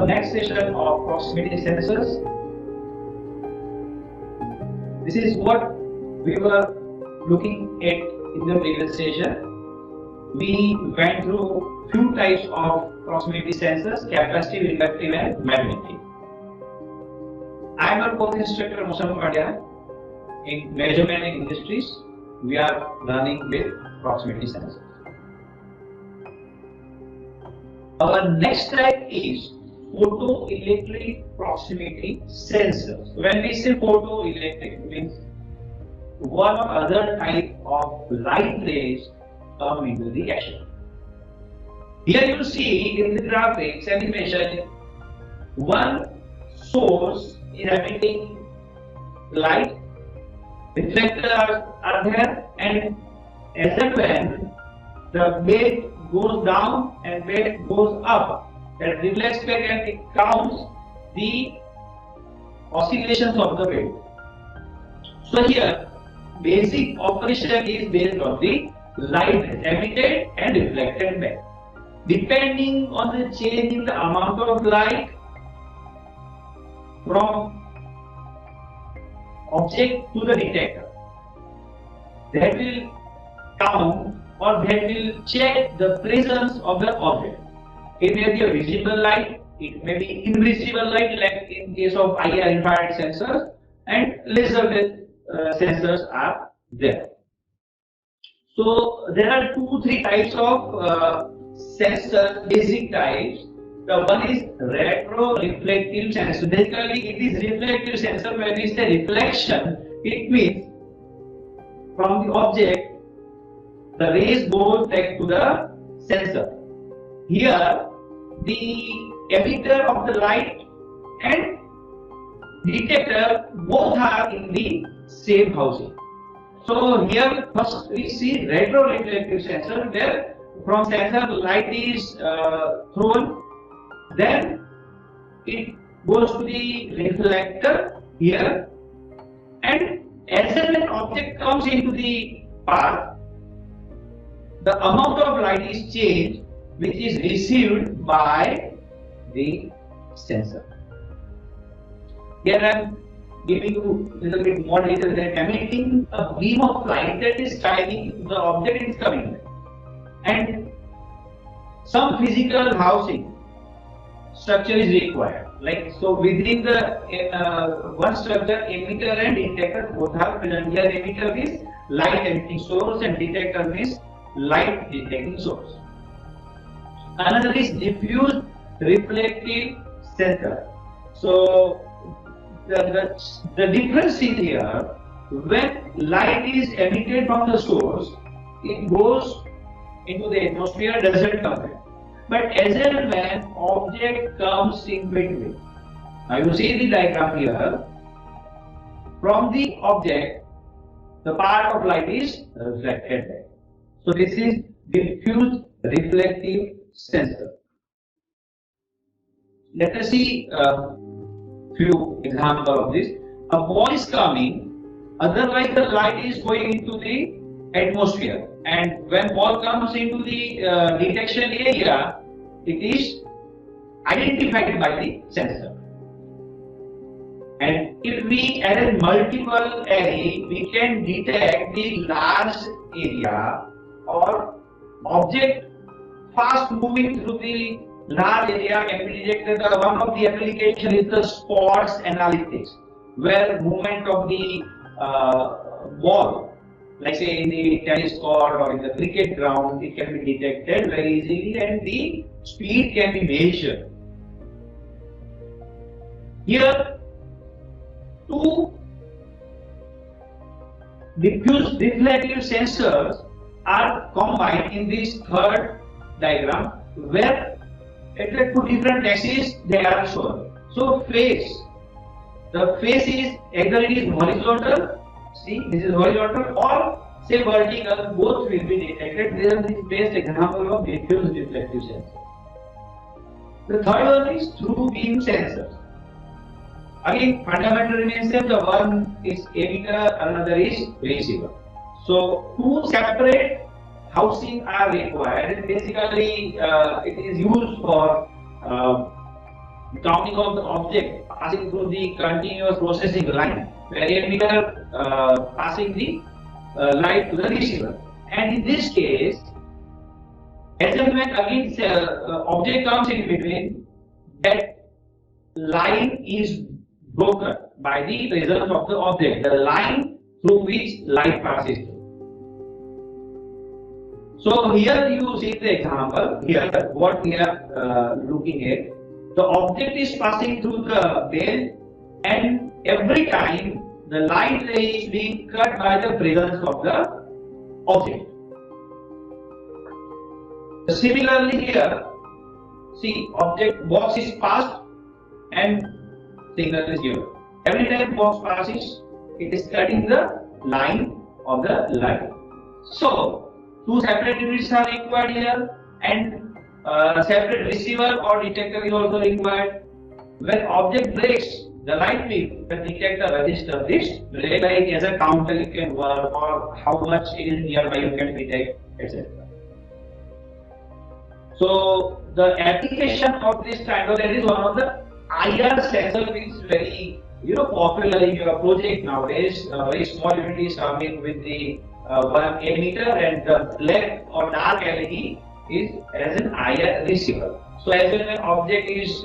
our next session of proximity sensors. This is what we were looking at in the previous session. We went through few types of proximity sensors: capacitive, inductive, and magnetic. I am your course instructor Mosam Pandya. In measurement industries, we are running with proximity sensors. Our next type is photoelectric proximity sensors. When we say photoelectric, it means one or other type of light rays come into the action. Here you see in the graphics animation, one source is emitting light, reflectors are there, and as and when the wave goes down and wave goes up, that reflects back and it counts the oscillations of the wave. So here, basic operation is based on the light emitted and reflected back. Depending on the change in the amount of light from object to the detector, that will count or that will check the presence of the object. It may be a visible light, it may be invisible light, like in case of IR infrared sensors, and laser sensors are there. So there are 2-3 types of sensor, basic types. The one is retroreflective sensor. Basically, it is reflective sensor. When we say reflection, it means from the object, the rays goes back to the sensor. Here, the emitter of the light and detector both are in the same housing. So here first we see retroreflective sensor, where from sensor light is thrown, then it goes to the reflector here, and as an object comes into the path, the amount of light is changed, which is received by the sensor. Here I am giving you a little bit more detail that emitting a beam of light that is shining, the object is coming, and some physical housing structure is required. Like so, within the one structure, emitter and detector both are present. Here, emitter means light emitting source, and detector means light detecting source. Another is diffuse reflective sensor. So the difference is here, when light is emitted from the source, it goes into the atmosphere, doesn't come back. But as and when object comes in between, now you see the diagram here, from the object, the part of light is reflected back. So this is diffuse reflective sensor. Let us see a few examples of this. A ball is coming, otherwise the light is going into the atmosphere, and when ball comes into the detection area, it is identified by the sensor. And if we arrange multiple array, we can detect the large area or object fast moving through the large area can be detected. One of the applications is the sports analytics, where movement of the ball, like say in the tennis court or in the cricket ground, it can be detected very easily, and the speed can be measured. Here, two diffuse reflective sensors are combined in this third diagram, where at the two different axes they are shown. So face, the face is either it is horizontal, see this is horizontal, or say vertical, both will be detected. This is the best example of diffuse reflective sensor. The third one is through beam sensors. Again, fundamental remains same. The one is emitter, another is receiver. So two separate housing are required. Basically, it is used for counting of the object passing through the continuous processing line, where emitter passing the light to the receiver. And in this case, as and when again object comes in between, that line is broken by the presence of the object, the line through which light passes through. So here you see the example, here what we are looking at. The object is passing through the bell, and every time the light ray is being cut by the presence of the object. Similarly here, see, object box is passed and signal is given. Every time box passes, it is cutting the line of the light. So, two separate units are required here, and separate receiver or detector is also required. When object breaks the light beam, the detector registers this break, like as a counter it can work, or how much it is nearby you can detect, etc. So the application of this triangle, that is one of the IR sensor which is very popular in your project nowadays. Very small unit is coming with the 1 emitter, and the black or dark LED is as an IR receiver. So as when an object is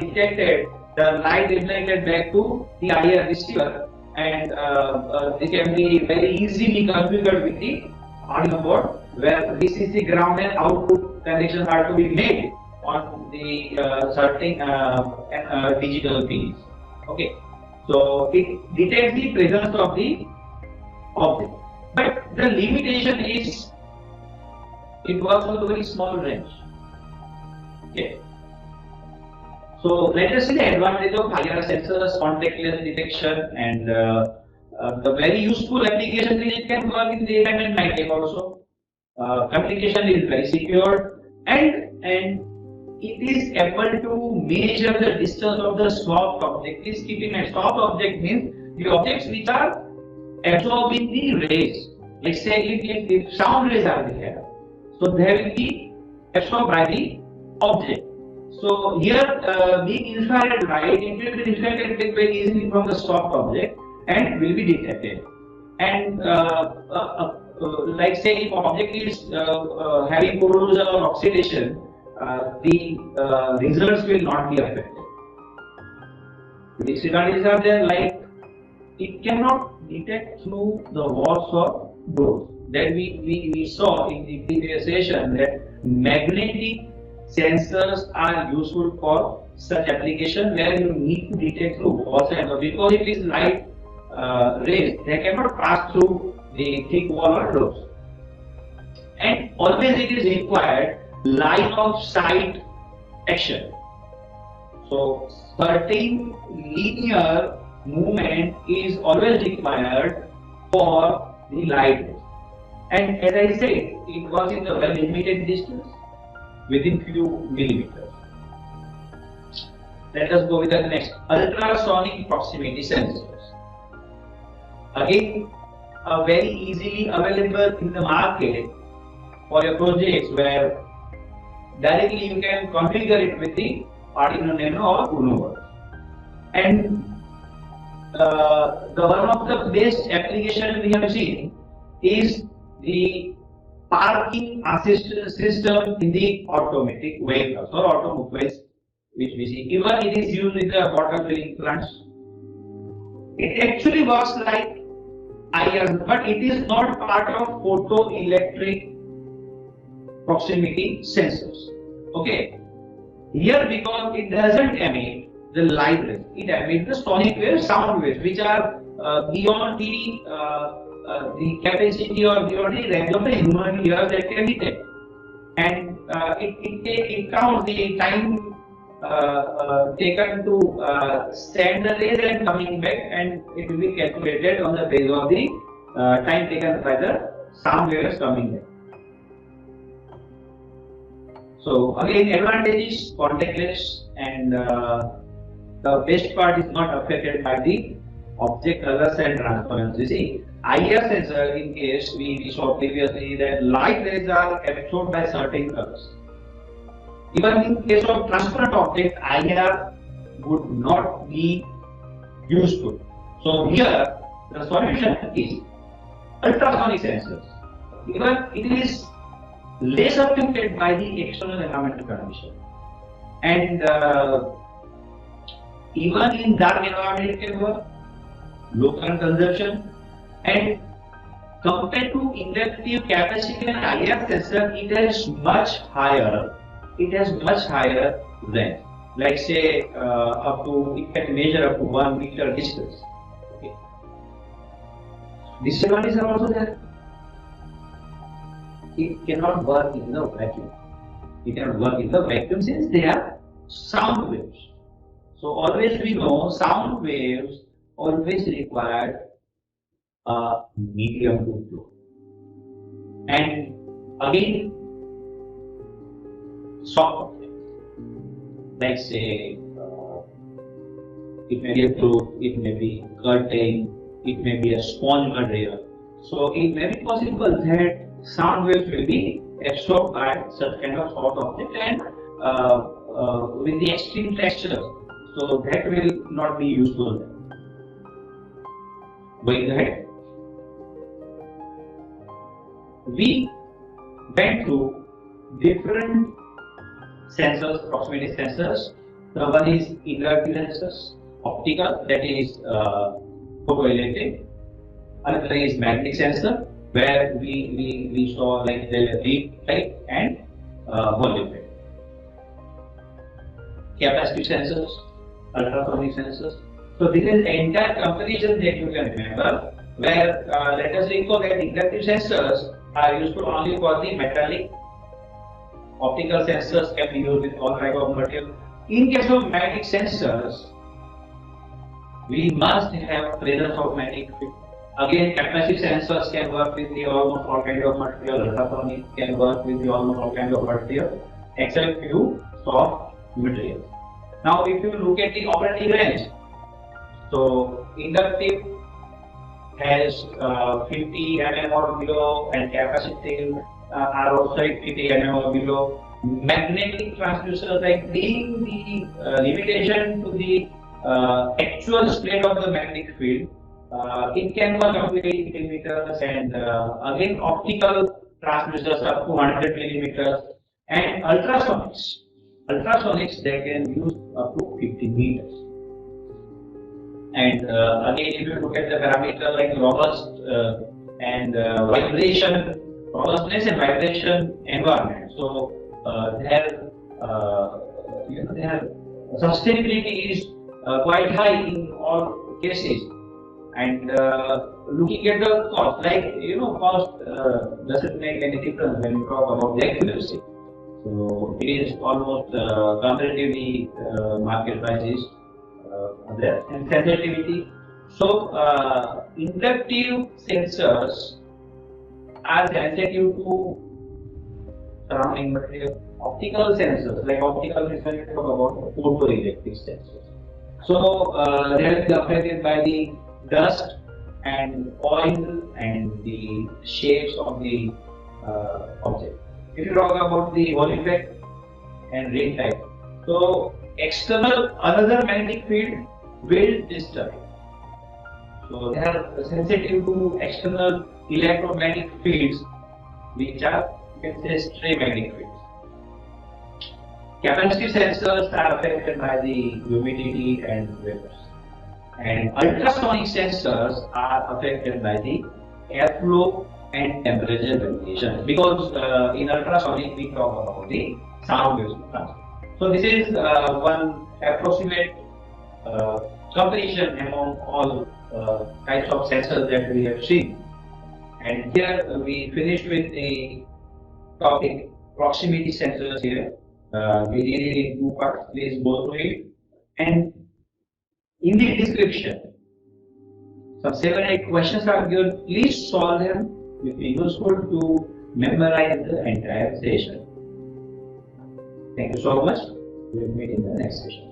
detected, the light reflected back to the IR receiver, and it can be very easily configured with the Arduino board, where VCC ground and output connections are to be made on the certain digital pins. Okay, so it detects the presence of the object, but the limitation is it works with a very small range. Okay. So let us see the advantage of IR sensors, contactless detection, and the very useful application is it can work in daytime and nighttime also. Communication is very secure, and it is able to measure the distance of the soft object. Please keep in mind, soft object means the objects which are absorbing the rays. Let's say if sound rays are there, so they will be absorbed by the object. So here being infrared light, it will be reflected very easily from the soft object and will be detected. And like say if object is having corrosion or oxidation, the results will not be affected. The disadvantages are there, like it cannot detect through the walls or doors. That we saw in the previous session that magnetic sensors are useful for such application where you need to detect through walls and doors, because it is light rays, they cannot pass through the thick wall or doors. And always it is required line of sight action. So certain linear movement is always required for the light rays. And as I said, it was in a well limited distance within few millimeters. Let us go with the next, ultrasonic proximity sensors. Again, very easily available in the market for your projects, where directly you can configure it with the Arduino Nano or Uno. And the one of the best application we have seen is the parking assistance system in the automatic vehicles or automobiles, which we see. Even it is used in the water filling plants. It actually works like IR, but it is not part of photoelectric proximity sensors. Okay, here because it doesn't emit the light rays, it emits the sonic waves, sound waves, which are beyond the capacity or beyond the range of the human ear that can detect. And it counts the time taken to send the rays and coming back, and it will be calculated on the basis of the time taken by the sound waves coming back. So again, advantage is contactless, and the best part is not affected by the object colors and transparency. See, IR sensor, in case we saw previously that light rays are absorbed by certain colors. Even in case of transparent object, IR would not be useful. So here the solution is ultrasonic sensors. Even it is less affected by the external environmental condition, and even in dark environment it can work, low current consumption, and compared to inductive capacitor and IR sensor, it has much higher. It has much higher range. Like say up to, it can measure up to 1 meter distance. Okay. Disadvantages are also there. It cannot work in the vacuum. It cannot work in the vacuum since they are sound waves. So always we know sound waves always require a medium to flow. And again, soft objects, like say it may be a cloth, it may be curtain, it may be a sponge material. So it may be possible that sound waves will be absorbed by such kind of soft object and with the extreme texture. So that will not be useful. Going ahead, we went through different sensors, proximity sensors. The one is inductive sensors, optical, that is photoelectric. Another is magnetic sensor, where we saw like the read type and volume type. Capacitive sensors, ultrasonic sensors. So this is the entire comparison that you can remember, where let us recall that inductive sensors are useful only for the metallic. Optical sensors can be used with all type of material. In case of magnetic sensors, we must have presence of magnetic field. Again, capacitive sensors can work with the almost all kind of material. Ultrasonic can work with the almost all kind of material, except few soft materials. Now, if you look at the operating range, so inductive has 50 mm or below, and capacitive are also 50 mm or below. Magnetic transducers, like being the limitation to the actual state of the magnetic field, it can work up to 80 millimeters, and again optical transducers up to 100 millimeters, and ultrasonics they can use up to 50 meters. And again, if you look at the parameter like robustness and vibration environment, so their sustainability is quite high in all cases. And looking at the cost, like cost doesn't make any difference when you talk about the accuracy. So it is almost comparatively market prices there, and sensitivity. So inductive sensors are sensitive to surrounding material. Optical sensors, like optical is when you talk about photoelectric sensors. So they will be affected by the dust and oil and the shapes of the object. If you talk about the volume effect and rain type, so another magnetic field will disturb. So they are sensitive to external electromagnetic fields, which are, you can say, stray magnetic fields. Capacitive sensors are affected by the humidity and vapors. And ultrasonic sensors are affected by the airflow and temperature variation, because in ultrasonic we talk about the sound waves transfer. So this is one approximate comparison among all types of sensors that we have seen. And here we finished with the topic proximity sensors here. We did it in two parts. Please go through it. And in the description, some 7-8 questions are given. Please solve them. It will be useful to memorize the entire session. Thank you so much. We will meet in the next session.